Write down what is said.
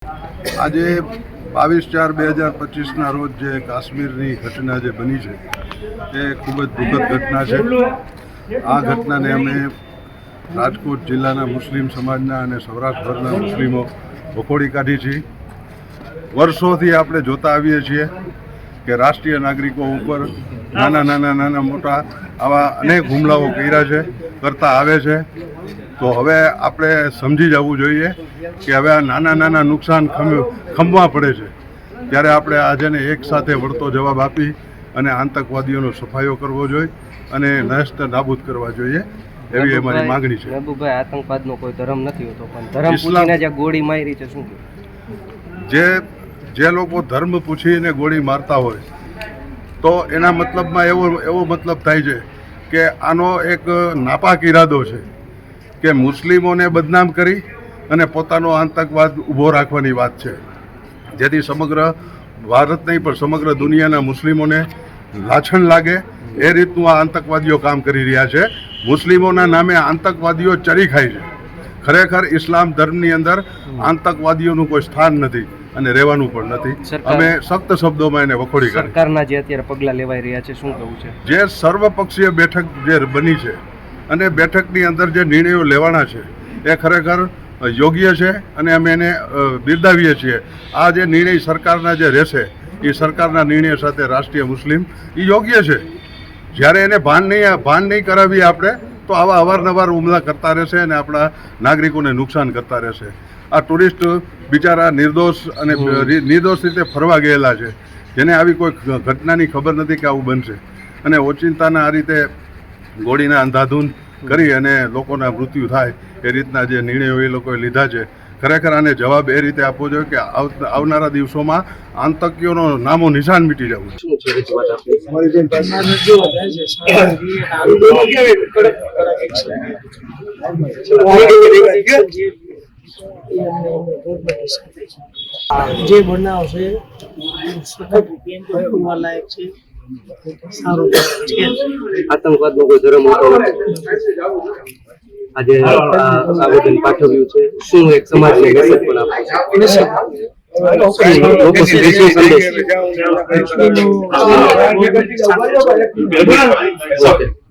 આજે 22/4/2025 રોજ જે કાશ્મીરની ઘટના જે બની છે એ ખૂબ જ દુઃખદ ઘટના છે. આ ઘટનાને અમે રાજકોટ જિલ્લાના મુસ્લિમ સમાજના અને સૌરાષ્ટ્રભરના મુસ્લિમો વખોડી કાઢી છીએ. વર્ષોથી આપણે જોતા આવીએ છીએ કે રાષ્ટ્રીય નાગરિકો ઉપર નાના મોટા આવા અનેક હુમલાઓ કર્યા છે, કરતા આવે છે. તો હવે આપણે સમજી જવું જોઈએ કે હવે આ નાના નુકસાન ખમવા પડે છે ત્યારે આપણે આજેને એક સાથે વળતો જવાબ આપી અને આતંકવાદીઓનો સફાયો કરવો જોઈએ અને નષ્ટ નાબૂદ કરવા જોઈએ એવી અમારી માંગણી છે. મહેબૂબભાઈ, આતંકવાદનો કોઈ ધર્મ નથી હોતો, પણ ધર્મ પૂછીને જે ગોળી મારી છે શું? જે લોકો ધર્મ પૂછીને ગોળી મારતા હોય તો એના મતલબમાં એવો મતલબ થાય છે કે આનો એક નાપાક ઈરાદો છે કે મુસ્લિમોને બદનામ કરી અને પોતાનો આતંકવાદ ઊભો રાખવાની વાત છે, જેથી સમગ્ર ભારત નહીં પણ સમગ્ર દુનિયાના મુસ્લિમોને લાછણ લાગે એ રીતનું આ આતંકવાદીઓ કામ કરી રહ્યા છે. મુસ્લિમોના નામે આતંકવાદીઓ ચરી ખાય છે. ખરેખર ઇસ્લામ ધર્મની અંદર આતંકવાદીઓનું કોઈ સ્થાન નથી અને રહેવાનું પણ નથી. અમે સખ્ત શબ્દોમાં એને વખોડી કાઢી. સરકારના જે અત્યારે પગલાં લેવાઈ રહ્યા છે શું કહેવું છે? જે સર્વપક્ષીય બેઠક જે બની છે અને બેઠકની અંદર જે નિર્ણયો લેવાના છે એ ખરેખર યોગ્ય છે અને અમે એને બિરદાવીએ છીએ. આ જે નિર્ણય સરકારના જે રહેશે એ સરકારના નિર્ણય સાથે રાષ્ટ્રીય મુસ્લિમ એ યોગ્ય છે. જ્યારે એને ભાન નહીં કરાવીએ આપણે તો આવા અવારનવાર હુમલા કરતા રહેશે અને આપણા નાગરિકોને નુકસાન કરતા રહેશે. આ ટુરિસ્ટ બિચારા નિર્દોષ રીતે ફરવા ગયેલા છે, જેને આવી કોઈ ઘટનાની ખબર નથી કે આવું બનશે, અને ઓચિંતાના આ રીતે ગોળીના અંધાધૂન કરી અને લોકોના મૃત્યુ થાય એ રીતના જે નિર્ણયો એ લોકોએ લીધા છે, ખરેખર આને જવાબ એ રીતે આપવો જોઈએ કે આવનારા દિવસોમાં આતંકીઓનો નામો નિશાન મીટી જવું. જે બનાવ છે લાયક છે. આતંકવાદનો કોઈ ધર્મ હોતો નથી. આજે આવેદન પાઠવ્યું છે, શું એક સમાજને મેસેજ પણ લોકો સુધી શું સંદેશ?